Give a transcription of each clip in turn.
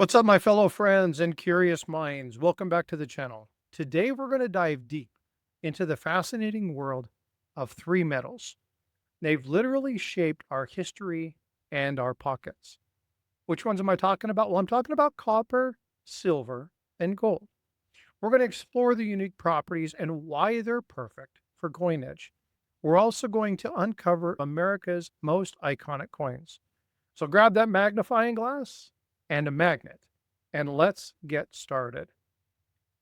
What's up, my fellow friends and curious minds? Welcome back to the channel. Today, we're going to dive deep into the fascinating world of three metals. They've literally shaped our history and our pockets. Which ones am I talking about? Well, I'm talking about copper, silver, and gold. We're going to explore the unique properties and why they're perfect for coinage. We're also going to uncover America's most iconic coins. So grab that magnifying glass and a magnet, and let's get started.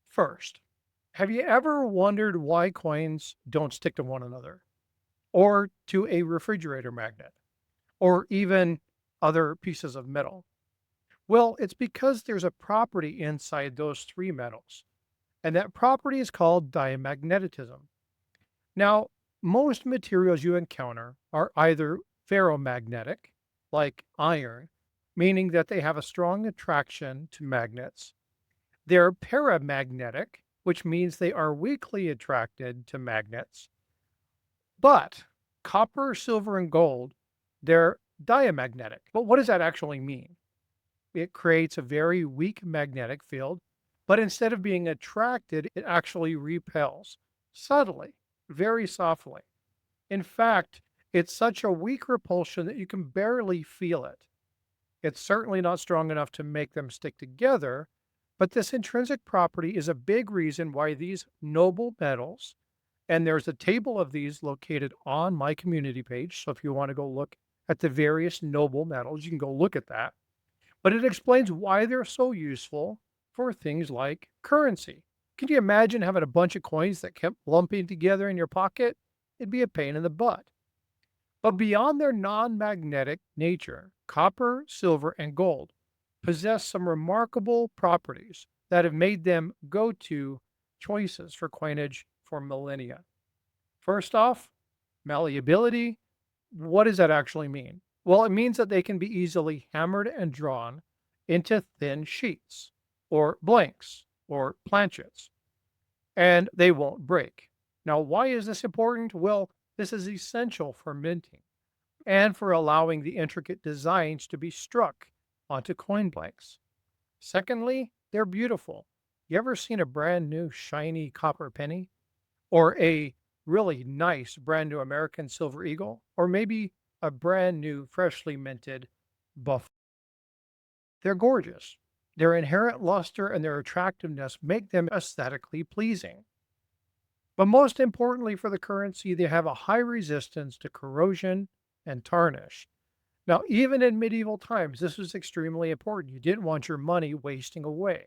First, have you ever wondered why coins don't stick to one another, or to a refrigerator magnet, or even other pieces of metal? Well, it's because there's a property inside those three metals, and that property is called diamagnetism. Now, most materials you encounter are either ferromagnetic, like iron, meaning that they have a strong attraction to magnets. They're paramagnetic, which means they are weakly attracted to magnets. But copper, silver, and gold, they're diamagnetic. But what does that actually mean? It creates a very weak magnetic field, but instead of being attracted, it actually repels subtly, very softly. In fact, it's such a weak repulsion that you can barely feel it. It's certainly not strong enough to make them stick together, but this intrinsic property is a big reason why these noble metals, and there's a table of these located on my community page. So if you want to go look at the various noble metals, you can go look at that. But it explains why they're so useful for things like currency. Can you imagine having a bunch of coins that kept lumping together in your pocket? It'd be a pain in the butt. But beyond their non magnetic nature, copper, silver, and gold possess some remarkable properties that have made them go to choices for coinage for millennia. First off, malleability. What does that actually mean? Well, it means that they can be easily hammered and drawn into thin sheets or blanks or planchets, and they won't break. Now, why is this important? Well, this is essential for minting and for allowing the intricate designs to be struck onto coin blanks. Secondly, they're beautiful. You ever seen a brand new shiny copper penny? Or a really nice brand new American silver eagle? Or maybe a brand new freshly minted buff? They're gorgeous. Their inherent luster and their attractiveness make them aesthetically pleasing. But most importantly for the currency, they have a high resistance to corrosion and tarnish. Now, even in medieval times, this was extremely important. You didn't want your money wasting away.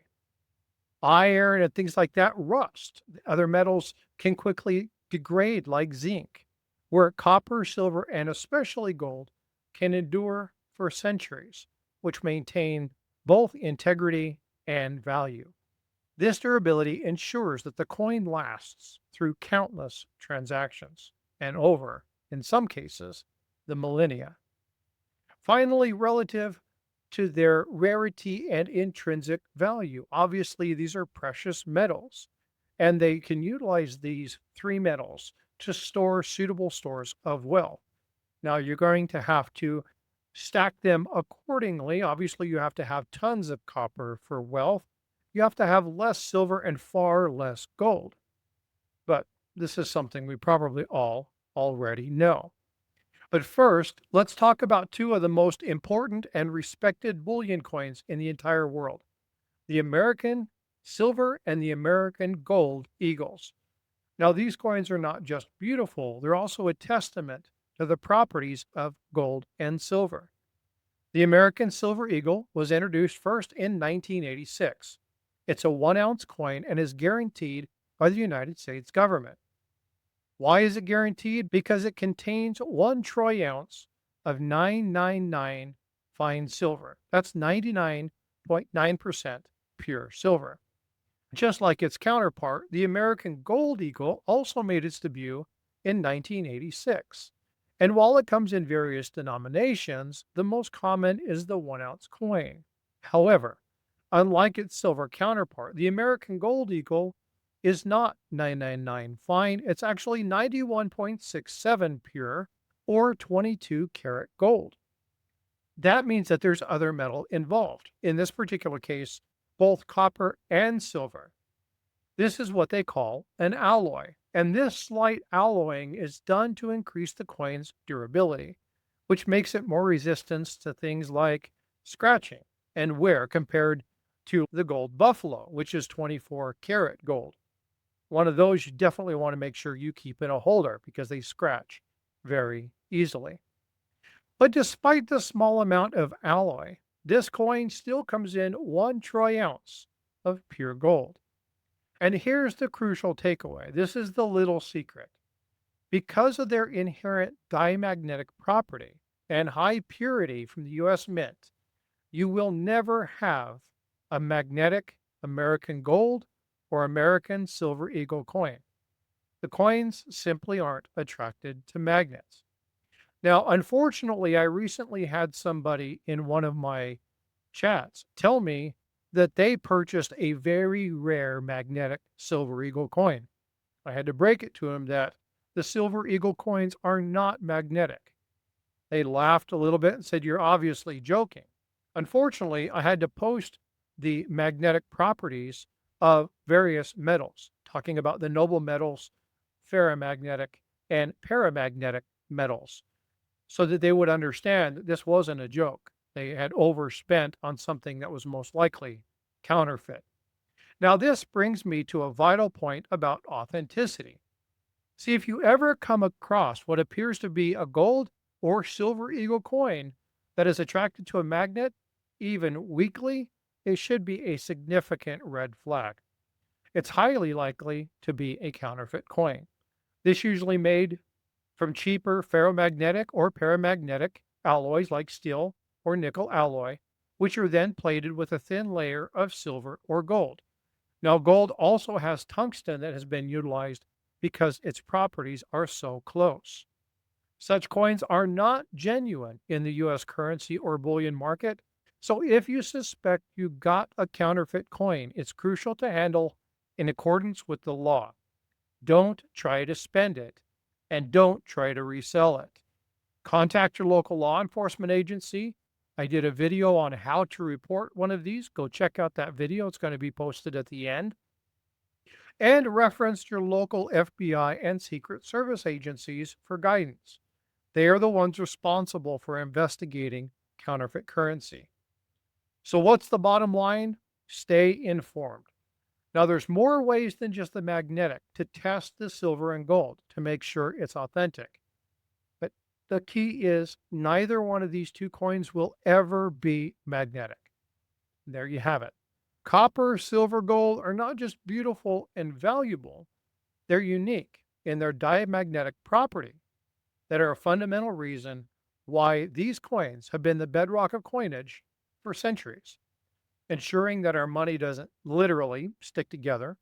Iron and things like that rust. Other metals can quickly degrade, like zinc, where copper, silver, and especially gold can endure for centuries, which maintain both integrity and value. This durability ensures that the coin lasts through countless transactions and over, in some cases, the millennia. Finally, relative to their rarity and intrinsic value. Obviously, these are precious metals, and they can utilize these three metals to store suitable stores of wealth. Now, you're going to have to stack them accordingly. Obviously, you have to have tons of copper for wealth. You have to have less silver and far less gold. But this is something we probably all already know. But first, let's talk about two of the most important and respected bullion coins in the entire world, the American silver and the American gold eagles. Now, these coins are not just beautiful, they're also a testament to the properties of gold and silver. The American silver eagle was introduced first in 1986. It's a 1 ounce coin and is guaranteed by the United States government. Why is it guaranteed? Because it contains 1 troy ounce of 999 fine silver. That's 99.9% pure silver. Just like its counterpart, the American Gold Eagle also made its debut in 1986. And while it comes in various denominations, the most common is the 1 ounce coin. However, unlike its silver counterpart, the American Gold Eagle is not 999 fine. It's actually 91.67 pure or 22 karat gold. That means that there's other metal involved. In this particular case, both copper and silver. This is what they call an alloy. And this slight alloying is done to increase the coin's durability, which makes it more resistant to things like scratching and wear compared to the gold buffalo, which is 24 karat gold. One of those you definitely want to make sure you keep in a holder because they scratch very easily. But despite the small amount of alloy, this coin still comes in 1 troy ounce of pure gold. And here's the crucial takeaway. This is the little secret. Because of their inherent diamagnetic property and high purity from the US Mint, you will never have a magnetic American gold or American silver eagle coin. The coins simply aren't attracted to magnets. Now, unfortunately, I recently had somebody in one of my chats tell me that they purchased a very rare magnetic silver eagle coin. I had to break it to him that the silver eagle coins are not magnetic. They laughed a little bit and said, "You're obviously joking." Unfortunately, I had to post the magnetic properties of various metals, talking about the noble metals, ferromagnetic, and paramagnetic metals, so that they would understand that this wasn't a joke. They had overspent on something that was most likely counterfeit. Now, this brings me to a vital point about authenticity. See, if you ever come across what appears to be a gold or silver eagle coin that is attracted to a magnet, even weakly, it should be a significant red flag. It's highly likely to be a counterfeit coin. This usually made from cheaper ferromagnetic or paramagnetic alloys like steel or nickel alloy, which are then plated with a thin layer of silver or gold. Now, gold also has tungsten that has been utilized because its properties are so close. Such coins are not genuine in the US currency or bullion market. So if you suspect you got a counterfeit coin, it's crucial to handle in accordance with the law. Don't try to spend it and don't try to resell it. Contact your local law enforcement agency. I did a video on how to report one of these. Go check out that video. It's going to be posted at the end. And reference your local FBI and Secret Service agencies for guidance. They are the ones responsible for investigating counterfeit currency. So what's the bottom line? Stay informed. Now, there's more ways than just the magnetic to test the silver and gold to make sure it's authentic. But the key is neither one of these two coins will ever be magnetic. There you have it. Copper, silver, gold are not just beautiful and valuable, they're unique in their diamagnetic property that are a fundamental reason why these coins have been the bedrock of coinage for centuries. Ensuring that our money doesn't literally stick together,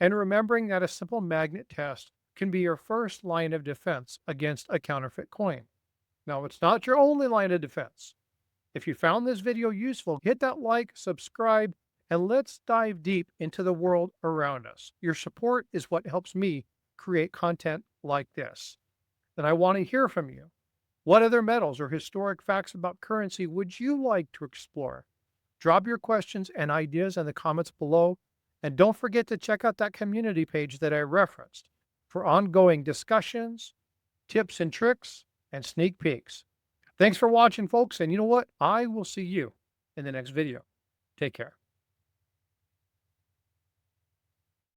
and remembering that a simple magnet test can be your first line of defense against a counterfeit coin. Now, it's not your only line of defense. If you found this video useful, hit that like, subscribe, and let's dive deep into the world around us. Your support is what helps me create content like this. And I want to hear from you. What other metals or historic facts about currency would you like to explore? Drop your questions and ideas in the comments below. And don't forget to check out that community page that I referenced for ongoing discussions, tips and tricks, and sneak peeks. Thanks for watching, folks. And you know what? I will see you in the next video. Take care.